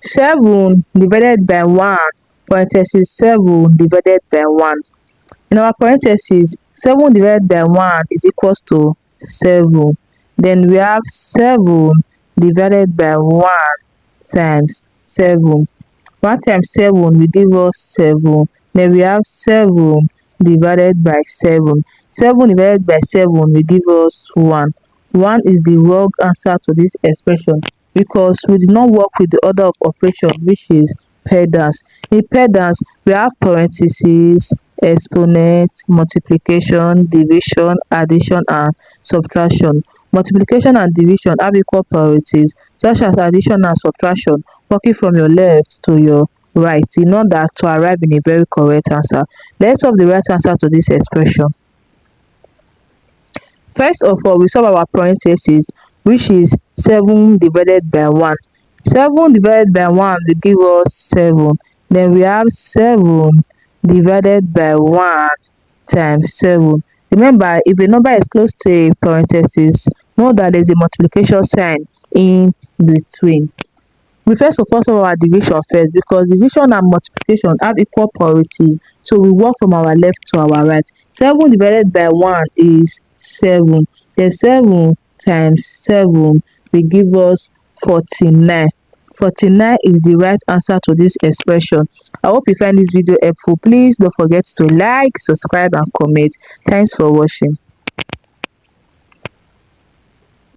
7 divided by 1 parenthesis 7 divided by 1. In our parenthesis, 7 divided by 1 is equals to 7. Then we have 7 divided by 1 times 7. 1 times 7 will give us 7. Then we have 7 divided by 7. 7 divided by 7 will give us 1. 1 is the wrong answer to this expression because we did not work with the order of operation, which is PEMDAS. In PEMDAS, we have parentheses, exponents, multiplication, division, addition, and subtraction. Multiplication and division have equal priorities, such as addition and subtraction, working from your left to your right in order to arrive in a very correct answer. Let's solve the right answer to this expression. First of all, we solve our parentheses, which is 7 divided by 1. 7 divided by 1 will give us 7. Then we have 7 divided by 1 times 7. Remember, if a number is close to a parenthesis, know that there is a multiplication sign in between. We first of all solve our division first because division and multiplication have equal priority, so we work from our left to our right. 7 divided by 1 is 7. Then 7 times 7 will give us 49. 49 is the right answer to this expression. I hope you find this video helpful. Please don't forget to like, subscribe, and comment. Thanks for watching.